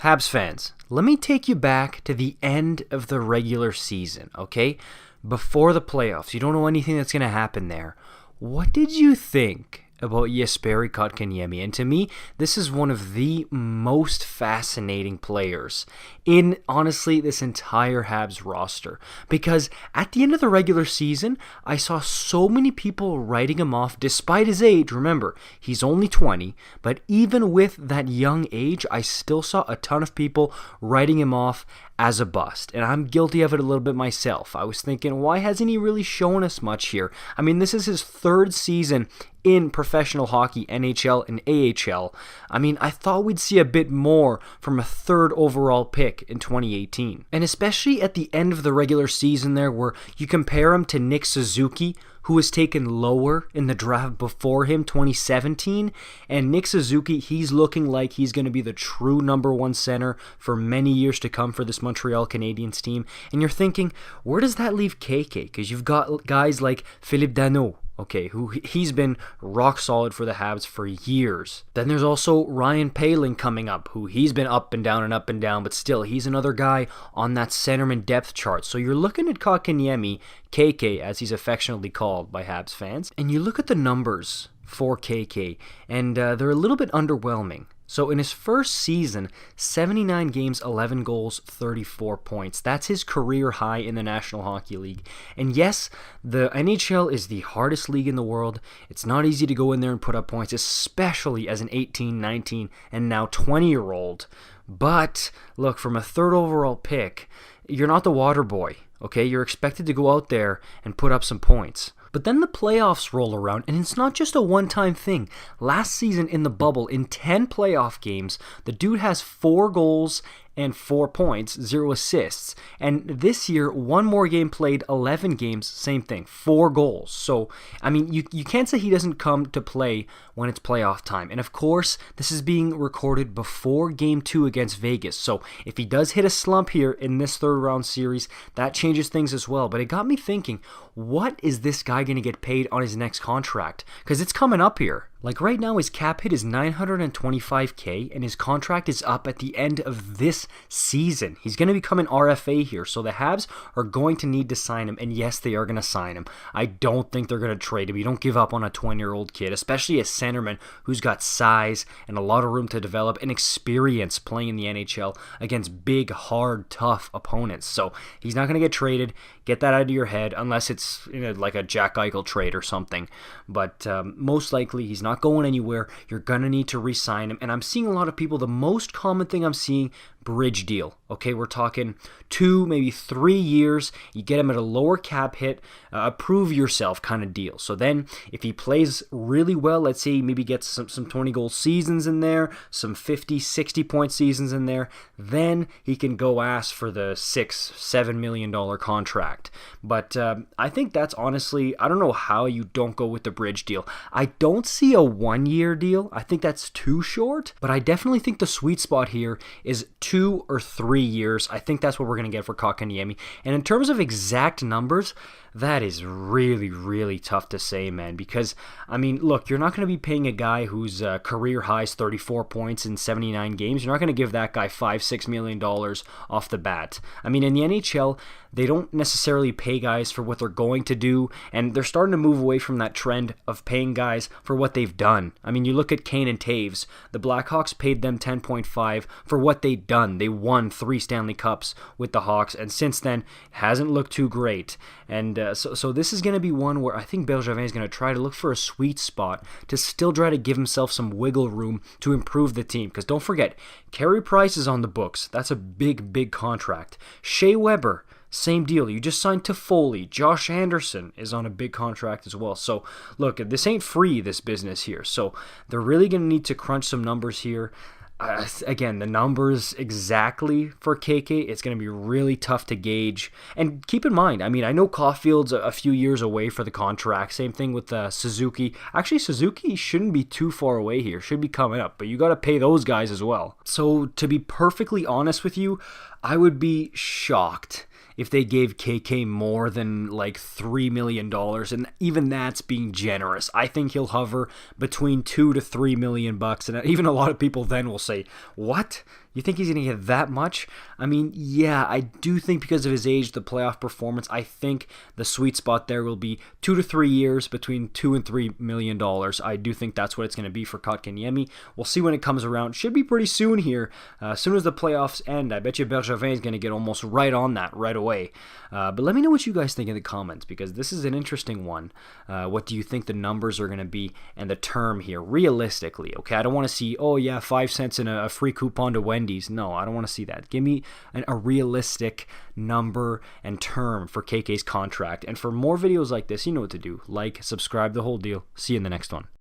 Habs fans, let me take you back to the end of the regular season, okay? Before the playoffs. You don't know anything that's going to happen there. What did you think about Jesperi Kotkaniemi? And to me, this is one of the most fascinating players in, honestly, this entire Habs roster. Because at the end of the regular season, I saw so many people writing him off despite his age. Remember, he's only 20, but even with that young age, I still saw a ton of people writing him off as a bust. And I'm guilty of it a little bit myself. I was thinking, why hasn't he really shown us much here? I mean, this is his third season in professional hockey, NHL and AHL. I mean, I thought we'd see a bit more from a third overall pick in 2018. And especially at the end of the regular season there, where you compare him to Nick Suzuki, who was taken lower in the draft before him, 2017. And Nick Suzuki, he's looking like he's going to be the true number one center for many years to come for this Montreal Canadiens team. And you're thinking, where does that leave KK? Because you've got guys like Philippe Danault, okay, who he's been rock solid for the Habs for years. Then there's also Ryan Poehling coming up, who he's been up and down, but still, he's another guy on that centerman depth chart. So you're looking at Kotkaniemi, KK, as he's affectionately called by Habs fans, and you look at the numbers for KK, and they're a little bit underwhelming. So in his first season, 79 games, 11 goals, 34 points. That's his career high in the National Hockey League. And yes, the NHL is the hardest league in the world. It's not easy to go in there and put up points, especially as an 18, 19, and now 20-year-old. But look, from a third overall pick, you're not the water boy, okay? You're expected to go out there and put up some points. But then the playoffs roll around, and it's not just a one-time thing. Last season in the bubble, in 10 playoff games, the dude has 4 goals and 4 points, 0 assists. And this year, one more game played, 11 games, same thing, 4 goals. So, I mean, you can't say he doesn't come to play when it's playoff time. And of course, this is being recorded before Game 2 against Vegas. So, if he does hit a slump here in this third-round series, that changes things as well. But it got me thinking, what is this guy going to get paid on his next contract? Because it's coming up here. Like right now, his cap hit is $925K, and his contract is up at the end of this season. He's going to become an RFA here, so the Habs are going to need to sign him, and yes, they are going to sign him. I don't think they're going to trade him. You don't give up on a 20-year-old kid, especially a centerman who's got size and a lot of room to develop and experience playing in the NHL against big, hard, tough opponents. So he's not going to get traded. Get that out of your head, unless it's like a Jack Eichel trade or something. But most likely, he's not going anywhere. You're going to need to re-sign him. And I'm seeing a lot of people, the most common thing I'm seeing, bridge deal. Okay, we're talking 2, maybe 3 years. You get him at a lower cap hit, prove yourself kind of deal. So then, if he plays really well, let's say he maybe gets some 20-goal seasons in there, some 50, 60-point seasons in there, then he can go ask for the $6-7 million contract. But I think that's honestly, I don't know how you don't go with the bridge deal. I don't see a 1-year deal. I think that's too short, but I definitely think the sweet spot here is 2 or 3 years. I think that's what we're going to get for Kotkaniemi. And in terms of exact numbers, that is really, really tough to say, man, because, I mean, look, you're not going to be paying a guy whose career high is 34 points in 79 games. You're not going to give that guy $5-6 million off the bat. I mean, in the NHL, they don't necessarily pay guys for what they're going to do, and they're starting to move away from that trend of paying guys for what they've done. I mean, you look at Kane and Taves. The Blackhawks paid them $10.5 for what they've done. They won 3 Stanley Cups with the Hawks, and since then, it hasn't looked too great. And so this is going to be one where I think Bergevin is going to try to look for a sweet spot to still try to give himself some wiggle room to improve the team. Because don't forget, Carey Price is on the books. That's a big, big contract. Shea Weber, same deal. You just signed Toffoli. Josh Anderson is on a big contract as well. So, look, this ain't free, this business here. So, they're really going to need to crunch some numbers here. Again, the numbers exactly for KK, it's going to be really tough to gauge. And keep in mind, I mean, I know Caufield's a few years away for the contract. Same thing with Suzuki. Actually, Suzuki shouldn't be too far away here. Should be coming up. But you got to pay those guys as well. So, to be perfectly honest with you, I would be shocked if they gave KK more than like $3 million, and even that's being generous. I think he'll hover between $2 to $3 million, and even a lot of people then will say, what? You think he's going to get that much? I mean, yeah, I do think because of his age, the playoff performance, I think the sweet spot there will be 2 to 3 years between $2 and $3 million. I do think that's what it's going to be for Kotkaniemi. We'll see when it comes around. Should be pretty soon here. As soon as the playoffs end, I bet you Bergevin is going to get almost right on that right away. But let me know what you guys think in the comments, because this is an interesting one. What do you think the numbers are going to be and the term here, realistically? Okay, I don't want to see, oh yeah, 5 cents in a free coupon to Wendy's. No, I don't want to see that. Give me a realistic number and term for KK's contract. And for more videos like this, you know what to do. Like, subscribe, the whole deal. See you in the next one.